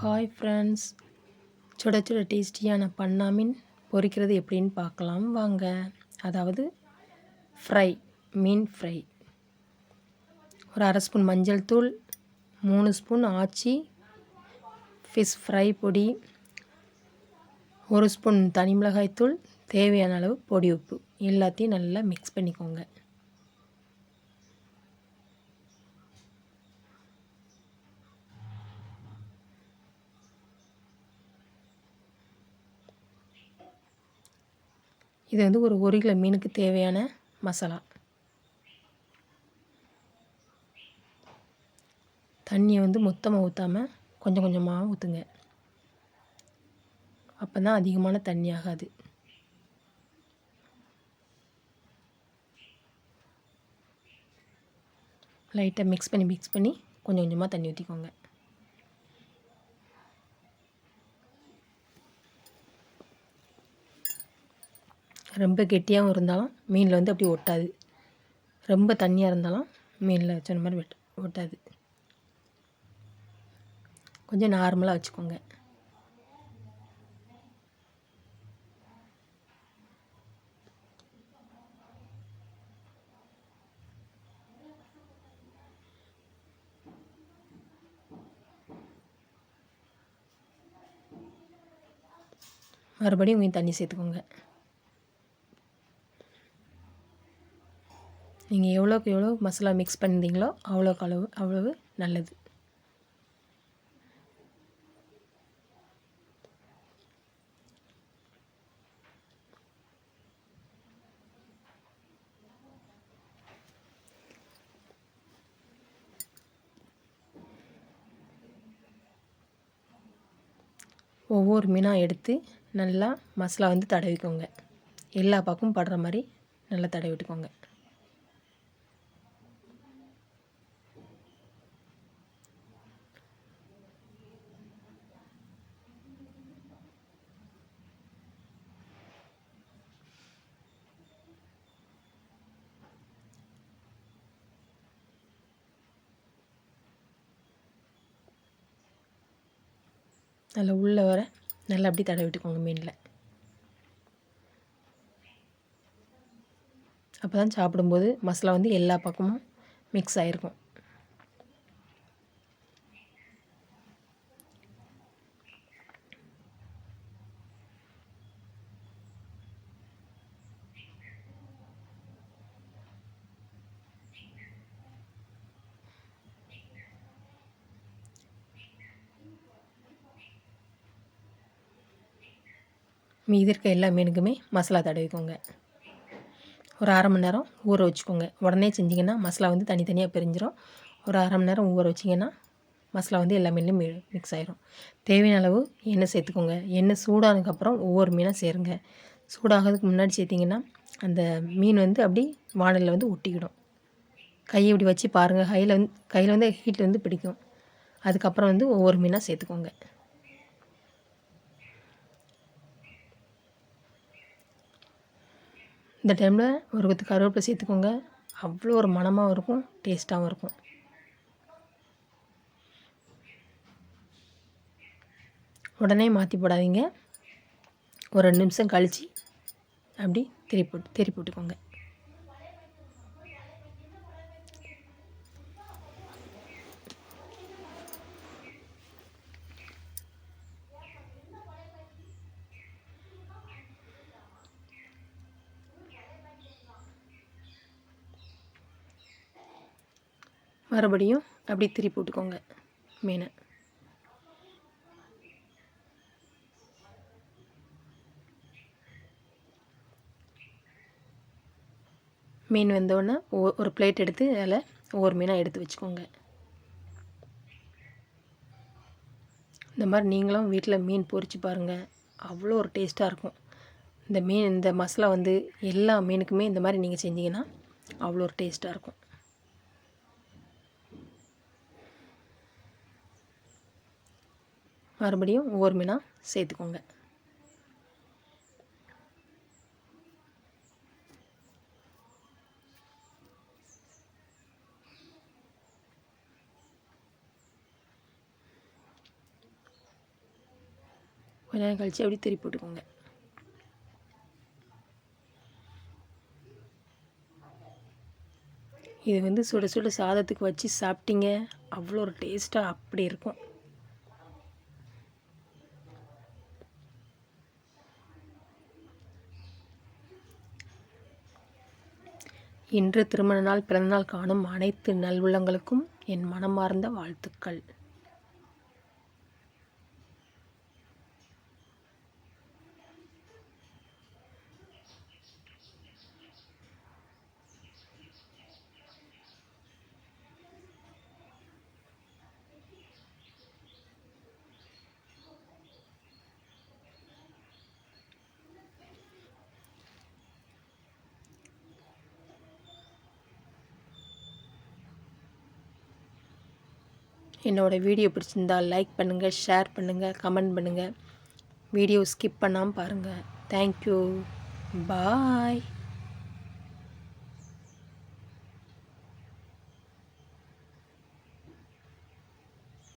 Hi friends, சுட சுட டேஸ்டியான பண்ணா மீன் பொரிக்கிறது எப்படின்னு பார்க்கலாம் வாங்க. அதாவது ஃப்ரை, மீன் ஃப்ரை. ஒரு 1/2 ஸ்பூன் மஞ்சள் தூள், 3 ஸ்பூன் ஆச்சி ஃபிஷ் ஃப்ரை பொடி, 1 ஸ்பூன் தனி மிளகாய் தூள், தேவையான அளவு பொடி உப்பு எல்லாத்தையும் நல்லா மிக்ஸ் பண்ணிக்கோங்க. இது வந்து ஒரு 1 கிலோ மீனுக்கு தேவையான மசாலா. தண்ணியை வந்து மொத்தமாக ஊற்றாமல் கொஞ்சம் கொஞ்சமாக ஊற்றுங்க. அப்போ தான் அதிகமான தண்ணி ஆகாது. லைட்டாக மிக்ஸ் பண்ணி கொஞ்சம் கொஞ்சமாக தண்ணி ஊற்றிக்கோங்க. ரொம்ப கெட்டியாகவும் இருந்தாலும் மீனில் வந்து அப்படி ஒட்டாது. ரொம்ப தண்ணியாக இருந்தாலும் மீனில் சொன்ன மாதிரி ஒட்டாது. கொஞ்சம் நார்மலாக வச்சுக்கோங்க. மறுபடியும் மீன் தண்ணி சேர்த்துக்கோங்க. நீங்கள் எவ்வளோக்கு எவ்வளோ மசாலா மிக்ஸ் பண்ணியிருந்தீங்களோ அவ்வளவு நல்லது. ஒவ்வொரு மீனாக எடுத்து நல்லா மசாலா வந்து தடவிக்கோங்க. எல்லா பக்கமும் படுற மாதிரி நல்லா தடவி விட்டுக்கோங்க. நல்லா உள்ளே வர நல்லா அப்படி தடவி விட்டுக்கோங்க மீனில். அப்போ தான் சாப்பிடும்போது மசாலா வந்து எல்லா பக்கமும் மிக்ஸ் ஆகிருக்கும். மீதி இருக்க எல்லா மீனுக்குமே மசாலா தடவிக்கோங்க. ஒரு 1/2 மணி நேரம் ஊற வச்சுக்கோங்க. உடனே செஞ்சிங்கன்னா மசாலா வந்து தனித்தனியாக பிரிஞ்சிடும். ஒரு 1/2 மணி நேரம் ஊற வச்சிங்கன்னா மசாலா வந்து எல்லா மீன்லையும் மிக்ஸ் ஆகிரும். தேவையான அளவு எண்ணெய் சேர்த்துக்கோங்க. எண்ணெய் சூடானதுக்கப்புறம் ஒவ்வொரு மீனாக சேருங்க. சூடாகிறதுக்கு முன்னாடி சேர்த்திங்கன்னா அந்த மீன் வந்து அப்படி வானலில் வந்து ஒட்டிக்கிடும். கையை இப்படி வச்சு பாருங்கள். கையில் வந்து ஹீட்டில் வந்து பிடிக்கும். அதுக்கப்புறம் வந்து ஒவ்வொரு மீனாக சேர்த்துக்கோங்க. இந்த டைமில் ஒரு கொத்து கருவேப்பிலை சேர்த்துக்கோங்க. அவ்வளோ ஒரு மணமாகவும் இருக்கும், டேஸ்ட்டாகவும் இருக்கும். உடனே மாற்றி போடாதீங்க. ஒரு 2 நிமிஷம் கழித்து அப்படி திருப்பி விட்டுக்கோங்க. மறுபடியும் அப்படி திருப்பி விட்டுக்கோங்க மீனை. மீன் வெந்தோடனே ஒரு பிளேட் எடுத்து அதில் ஒவ்வொரு மீனாக எடுத்து வச்சுக்கோங்க. இந்த மாதிரி நீங்களும் வீட்டில் மீன் பொரித்து பாருங்கள். அவ்வளோ ஒரு டேஸ்ட்டாக இருக்கும். இந்த மசாலா வந்து எல்லா மீனுக்குமே இந்த மாதிரி நீங்கள் செஞ்சீங்கன்னா அவ்வளோ ஒரு டேஸ்ட்டாக இருக்கும். மறுபடியும் ஒவ்வொரு மீனாக சேர்த்துக்கோங்க. கொஞ்ச நேரம் கழித்து அப்படி திருப்பி போட்டுக்கோங்க. இது வந்து சுட சுட சாதத்துக்கு வச்சு சாப்பிட்டீங்க, அவ்வளோ ஒரு டேஸ்ட்டாக அப்படி இருக்கும். இன்று திருமண நாள், பிறந்தநாள் காணும் அனைத்து நல்வுள்ளங்களுக்கும் என் மனமார்ந்த வாழ்த்துக்கள். என்னோடய வீடியோ பிடிச்சிருந்தால் லைக் பண்ணுங்கள், ஷேர் பண்ணுங்கள், கமெண்ட் பண்ணுங்கள். வீடியோ ஸ்கிப் பண்ணாமல் பாருங்கள். தேங்க்யூ. பாய்.